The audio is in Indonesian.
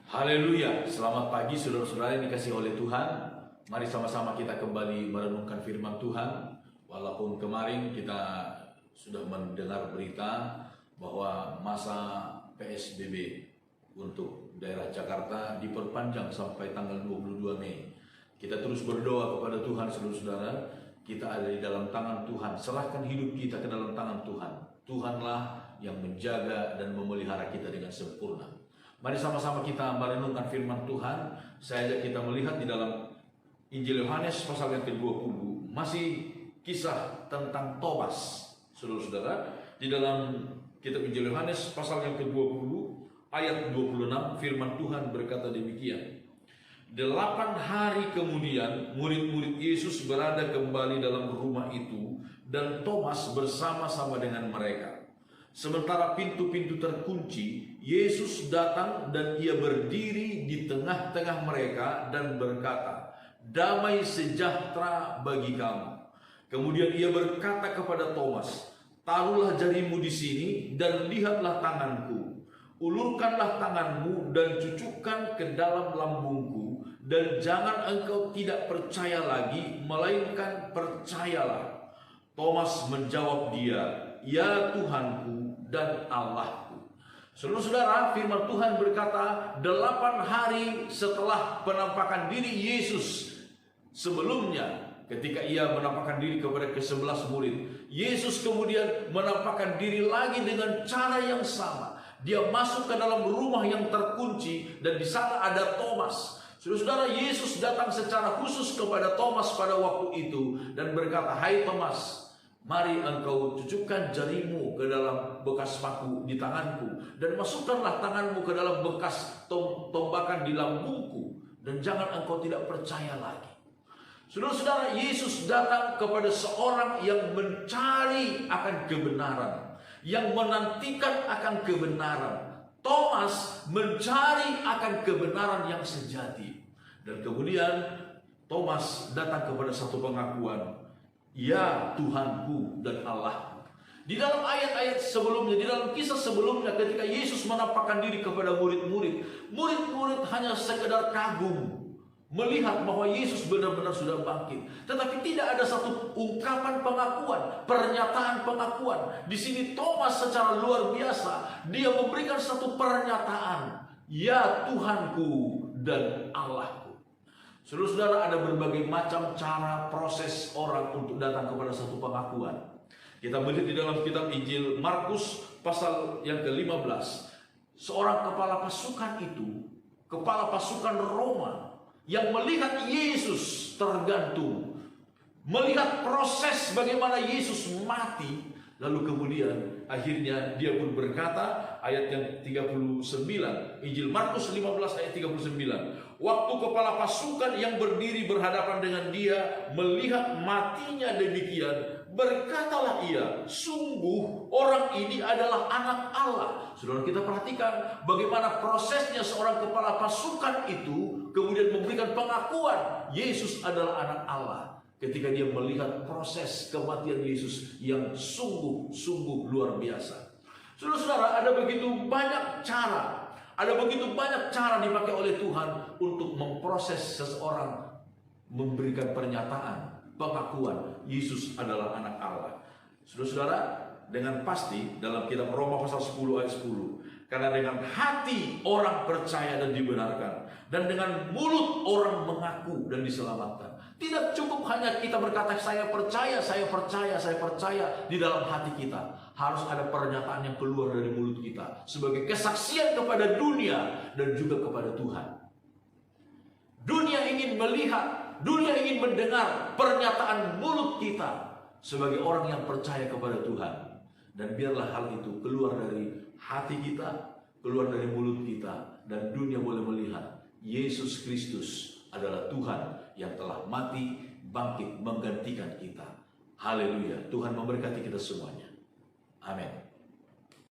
Haleluya, selamat pagi saudara-saudara yang dikasihi oleh Tuhan. Mari sama-sama kita kembali merenungkan firman Tuhan. Walaupun kemarin kita sudah mendengar berita bahwa masa PSBB untuk daerah Jakarta diperpanjang sampai tanggal 22 Mei. Kita terus berdoa kepada Tuhan saudara-saudara. Kita ada di dalam tangan Tuhan. Serahkan hidup kita ke dalam tangan Tuhan. Tuhanlah yang menjaga dan memelihara kita dengan sempurna. Mari sama-sama kita merenungkan firman Tuhan. Saya ajak kita melihat di dalam Injil Yohanes pasal yang ke-20. Masih kisah tentang Thomas. Saudara-saudara, di dalam kitab Injil Yohanes pasal yang ke-20 ayat 26 firman Tuhan berkata demikian. 8 hari kemudian murid-murid Yesus berada kembali dalam rumah itu dan Thomas bersama-sama dengan mereka. Sementara pintu-pintu terkunci, Yesus datang dan ia berdiri di tengah-tengah mereka dan berkata, "Damai sejahtera bagi kamu." Kemudian ia berkata kepada Thomas, "Taruhlah jarimu di sini dan lihatlah tanganku. Ulurkanlah tanganmu dan cucukkan ke dalam lambungku, dan jangan engkau tidak percaya lagi, melainkan percayalah." Thomas menjawab dia, "Ya Tuhanku dan Allahku." Saudara-saudara, firman Tuhan berkata 8 hari setelah penampakan diri Yesus sebelumnya, ketika ia menampakkan diri kepada ke-11 murid, Yesus kemudian menampakkan diri lagi dengan cara yang sama. Dia masuk ke dalam rumah yang terkunci dan di sana ada Thomas. Saudara-saudara, Yesus datang secara khusus kepada Thomas pada waktu itu dan berkata, "Hai Thomas, mari engkau cucukkan jarimu ke dalam bekas paku di tanganku dan masukkanlah tanganmu ke dalam bekas tombakan di lambungku, dan jangan engkau tidak percaya lagi." Saudara-saudara, Yesus datang kepada seorang yang mencari akan kebenaran, yang menantikan akan kebenaran. Thomas mencari akan kebenaran yang sejati. Dan kemudian Thomas datang kepada satu pengakuan, "Ya Tuhanku dan Allahku." Di dalam ayat-ayat sebelumnya, di dalam kisah sebelumnya, ketika Yesus menampakkan diri kepada murid-murid, murid-murid hanya sekedar kagum melihat bahwa Yesus benar-benar sudah bangkit. Tetapi tidak ada satu ungkapan pengakuan, pernyataan pengakuan. Di sini Thomas secara luar biasa, dia memberikan satu pernyataan, "Ya Tuhanku dan Allahku." Saudara-saudara, ada berbagai macam cara proses orang untuk datang kepada satu pengakuan. Kita melihat di dalam kitab Injil Markus pasal yang ke-15. Seorang kepala pasukan itu, kepala pasukan Roma, yang melihat Yesus tergantung, melihat proses bagaimana Yesus mati, lalu kemudian akhirnya dia pun berkata, ayat yang 39, Injil Markus 15 ayat 39, "Waktu kepala pasukan yang berdiri berhadapan dengan dia melihat matinya demikian, berkatalah ia, 'Sungguh orang ini adalah anak Allah.'" Saudara, kita perhatikan bagaimana prosesnya seorang kepala pasukan itu kemudian memberikan pengakuan Yesus adalah anak Allah ketika dia melihat proses kematian Yesus yang sungguh-sungguh luar biasa. Saudara-saudara, ada begitu banyak cara, dipakai oleh Tuhan untuk memproses seseorang memberikan pernyataan, pengakuan Yesus adalah anak Allah. Saudara-saudara, dengan pasti dalam kitab Roma pasal 10 ayat 10, "Karena dengan hati orang percaya dan dibenarkan, dan dengan mulut orang mengaku dan diselamatkan." Tidak cukup hanya kita berkata saya percaya di dalam hati kita. Harus ada pernyataan yang keluar dari mulut kita sebagai kesaksian kepada dunia dan juga kepada Tuhan. Dunia ingin melihat, dunia ingin mendengar pernyataan mulut kita sebagai orang yang percaya kepada Tuhan. Dan biarlah hal itu keluar dari hati kita, keluar dari mulut kita, dan dunia boleh melihat Yesus Kristus adalah Tuhan yang telah mati, bangkit, menggantikan kita. Haleluya. Tuhan memberkati kita semuanya. Amin.